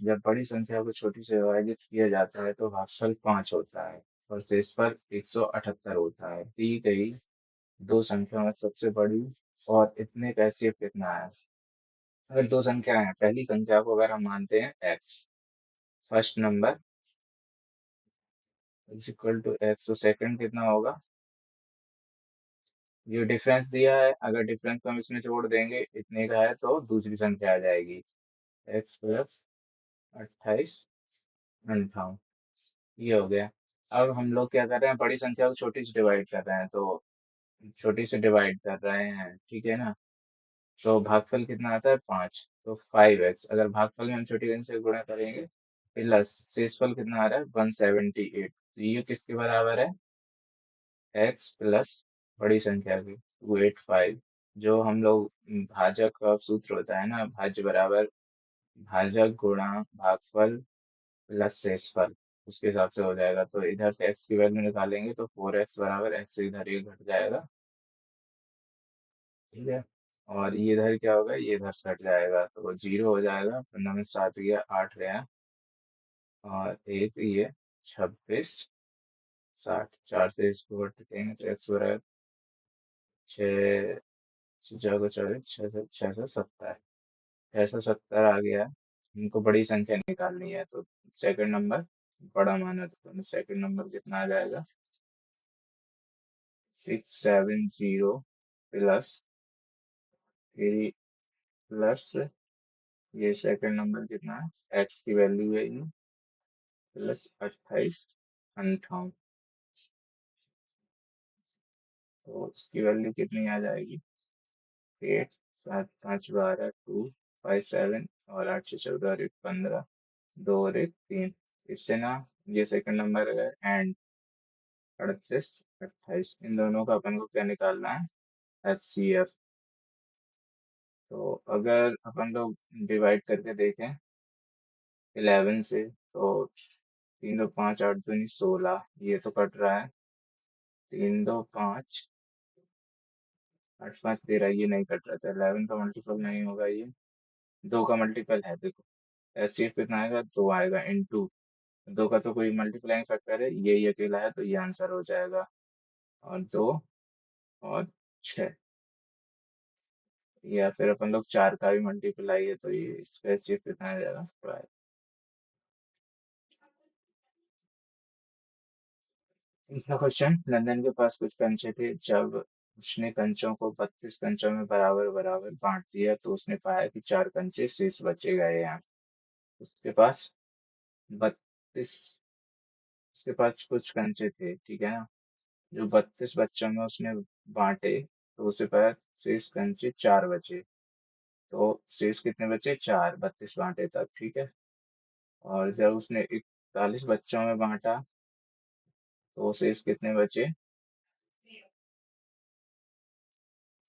जब बड़ी संख्या को छोटी से विभाजित किया जाता है तो भागफल 5 होता है और शेषफल 178 होता है। दी गई दो संख्या में सबसे बड़ी और इतने का HCF कितना है? अगर दो संख्या है, पहली संख्या को अगर हम मानते हैं x, first number is equal to x, तो सेकंड कितना होगा? ये डिफरेंस दिया है, अगर डिफरेंस को हम इसमें जोड़ देंगे इतने का है तो दूसरी संख्या आ जाएगी x प्लस 28 ये हो गया। अब हम लोग क्या कर रहे हैं, बड़ी संख्या को छोटी से डिवाइड कर रहे हैं, तो छोटी से डिवाइड कर रहे हैं, ठीक है ना। तो भागफल कितना आता है? 5, तो 5x। अगर भागफल में हम छोटी गण से गुणा करेंगे, प्लस शेषफल कितना आ रहा है? 178। तो ये किसके बराबर है? x प्लस बड़ी संख्या की 285। जो हम लोग भाजक का सूत्र होता है ना, भाज्य बराबर भाजक गुणा भागफल प्लस शेषफल, उसके हिसाब से हो जाएगा। तो इधर से x की वैल्यू निकालेंगे तो 4x बराबर x से इधर ये घट जाएगा, ठीक है। और ये इधर क्या होगा? ये इधर से हट जाएगा तो 0 हो जाएगा। तो 9 में 7 गया, 8 गया, और एक ये 26 60, 4 से इसको घटाएंगे तो x बराबर 6, 6 6 70, 670 आ गया। इनको बड़ी संख्या निकालनी है तो सेकंड नंबर बड़ा माना, तो सेकंड नंबर कितना आ जाएगा? 670 प्लस 3 प्लस ये सेकंड नंबर कितना है? x की वैल्यू है ये, प्लस 28 तो इसकी वैल्यू कितनी आ जाएगी? 8 7 5 12 257, और 8 6 14 और 1 15, 2 और 1 3, इतना। ये सेकंड नंबर है एंड 38 28, इन दोनों का अपन को क्या निकालना है? HCF। तो अगर अपन लोग डिवाइड करके देखें 11 से, तो 3 2 5 8 2 16, ये तो कट रहा है। 3 2 5 8 5 13, ये नहीं कट रहा था। 11 का मल्टीपल नहीं होगा ये, 2 का मल्टीपल है। देखो HCF कितना आएगा? 2 आएगा इनटू 2 का तो कोई मल्टीप्लाइंग फैक्टर है, यही अकेला है, तो ये आंसर हो जाएगा। और 2 और 6, या फिर अपन लोग 4 का भी मल्टीप्लाई है तो ये इसका HCF कितना आ जाएगा? 12। तीसरा क्वेश्चन, नंदन के पास कुछ कंचे थे। जब उसने कंचों को 32 कंचों में बराबर बराबर बांट दिया तो उसने पाया कि 4 कंचे शेष बचे गए हैं। उसके पास 32, उसके पास कुछ कंचे थे, ठीक है ना, जो 32 बच्चों में उसने बांटे, तो उसे पाया शेष कंचे 4 बचे। तो शेष कितने बचे? 4, 32 बांटे तब, ठीक है। और जब उसने 41 बच्चों में बांटा तो शेष कितने बचे?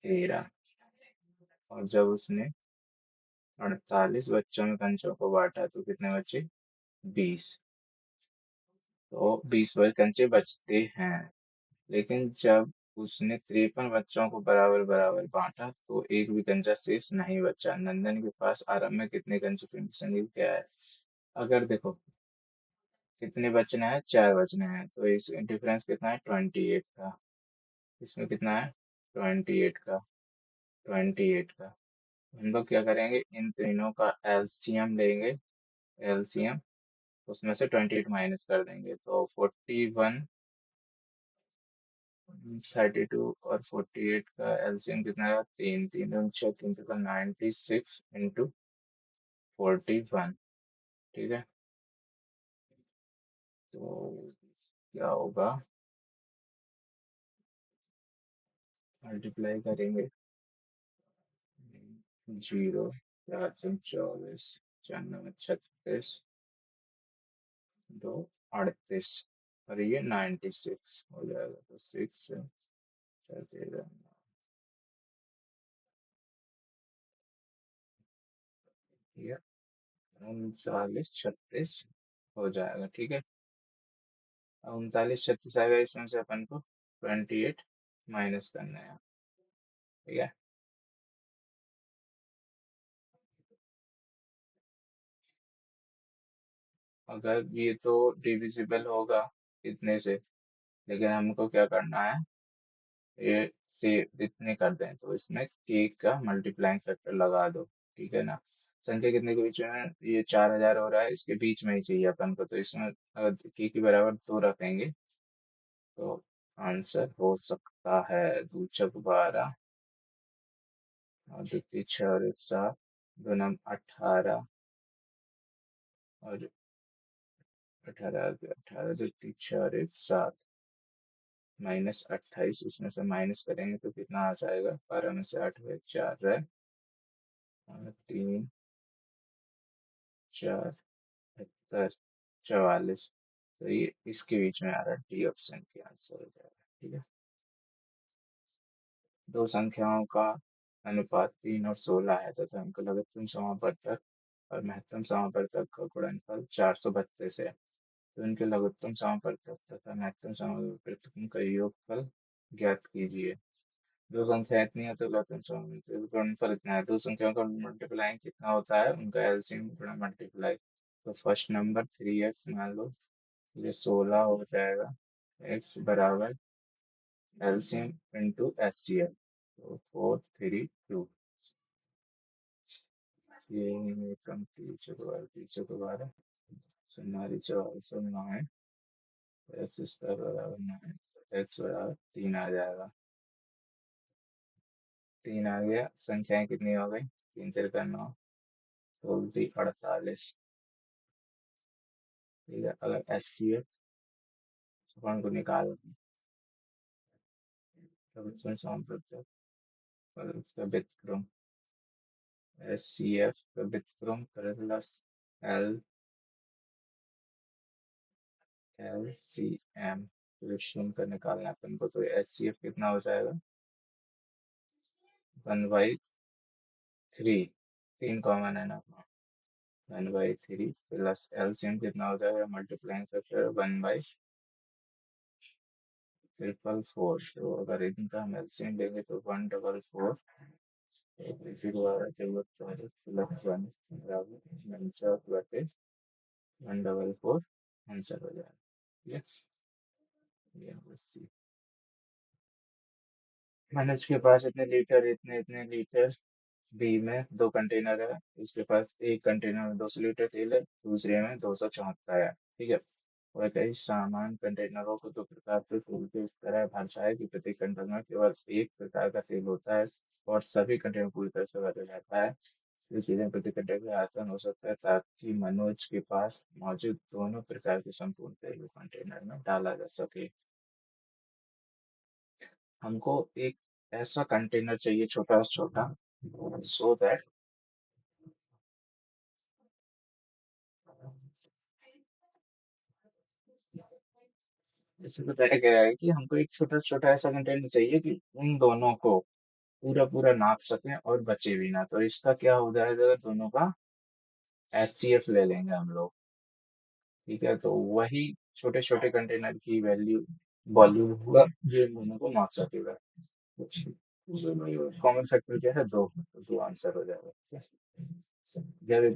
13। और जब उसने 48 बच्चों में कंचों को बांटा तो कितने बचे? 20। तो 20 कंचे बचते हैं। लेकिन जब उसने 53 बच्चों को बराबर बराबर बांटा तो एक भी कंचा शेष नहीं बचा। नंदन के पास आरंभ में कितने कंचे थे? संदीप क्या है? अगर देखो कितने बचने हैं? 4 बचने हैं, तो इस डिफरेंस कितना है? 28 का। इसमें कितना है? 28 का, 28 का। हम लोग क्या करेंगे, इन तीनों का एलसीएम लेंगे। एलसीएम, उसमें से 28 माइनस कर देंगे तो 41, 32 और 48 का एलसीएम कितना है? 3 3 दूनी 6, 3 6 96 इंटू 41, ठीक है। तो क्या होगा? मल्टीप्लाई करेंगे, 0 4 3 24, 4 9 36, 2 38, और ये 96 हो जाएगा। तो 6 ये 39 36 हो जाएगा, ठीक है। अब 39 36 आएगा, इसमें से अपन को 28 माइनस करना है, ठीक है। अगर ये तो डिविजिबल होगा इतने से, लेकिन हमको क्या करना है, ये से इतने कर दें तो इसमें के का मल्टीप्लाइंग फैक्टर लगा दो। ठीक है ना। संख्या कितने के बीच में है? ये 4000 हो रहा है, इसके बीच में ही चाहिए अपन को, तो इसमें अगर के की बराबर 2 रखेंगे तो आंसर हो सकता है 2 चौक 12 और 2 तीन 6 और 1 7, 2 नम 18 और 18 18 2 तीन 6 और 1 7 -28, इसमें से माइनस करेंगे तो कितना आ जाएगा, 12 में से 8 गए 4 रहे और 3 4 77 44। तो ये इसके बीच में आ रहा है, डी ऑप्शन के आंसर हो जाएगा। ठीक है। दो संख्याओं का अनुपात 3 और 16 है तथा उनका लघुत्तम समापवर्तक और महत्तम समापवर्तक का गुणनफल 432 है। तो इनके लघुत्तम समापवर्तक तथा महत्तम समापवर्तकों का योगफल ज्ञात कीजिए। दो संख्या इतनी है तो लघुत्तम समापवर्तक गुणनफल इतना है। दो संख्याओं का मल्टीप्लाई कितना होता है, उनका एलसीएम गुणा मल्टीप्लाई। तो फर्स्ट नंबर 3x मान लो, ये 16 हो जाएगा, x बराबर LCM into S C L, तो 432। ये कम पीछे दोबारा सुनारी 409 एक्स स्क्वायर बराबर 9, एक्स बराबर 3 आ जाएगा। 3 आ गया। संख्याएं कितनी हो गई, 3 तिरका 9, 16 48। ठीक है। अगर एस सी एफ अपन को निकाल तब इसमें सॉल्व करते हैं, और उसका व्युत्क्रम एस सी एफ का व्युत्क्रम plus L L C M व्युत्क्रम का निकालना है अपन को, तो एस सी एफ कितना हो जाएगा, 1/3, 3 कॉमन है ना, 1/3 प्लस एलसीएम कितना हो जाएगा, मल्टीप्लाइंग फैक्टर 1/444। तो अगर इनका हम एलसीएम लेंगे तो 144 प्लस 1 बराबर 144 आंसर हो जाएगा। यस, ये बस। मनोज के पास इतने लीटर इतने इतने लीटर बी में 2 कंटेनर है। इसके पास एक कंटेनर में 200 लीटर तेल है, दूसरे में 274 है। ठीक है। और कई सामान कंटेनरों को 2 प्रकार के तेल के इस तरह भरता है कि प्रत्येक कंटेनर में केवल एक प्रकार का तेल होता है और सभी कंटेनर पूरी तरह से भरा जाता है। इस चीजें प्रति कंटेनर का आयतन हो सकता है ताकि मनोज के पास मौजूद दोनों प्रकार के संपूर्ण तेल को कंटेनर में डाला जा सके। हमको एक ऐसा कंटेनर चाहिए छोटा छोटा, सो दैट जैसे बताया गया है कि हमको एक छोटा छोटा ऐसा कंटेनर चाहिए कि उन दोनों को पूरा पूरा नाप सकें और बचे भी ना। तो इसका क्या हो जाएगा, दोनों का एच सी एफ ले लेंगे हम लोग। ठीक है। तो वही छोटे छोटे कंटेनर की वैल्यू वॉल्यूम होगा जो इन दोनों को माप सकेगा। कॉमन फैक्टर क्या है, 2, तो 2 आंसर हो जाएगा। ठीक है?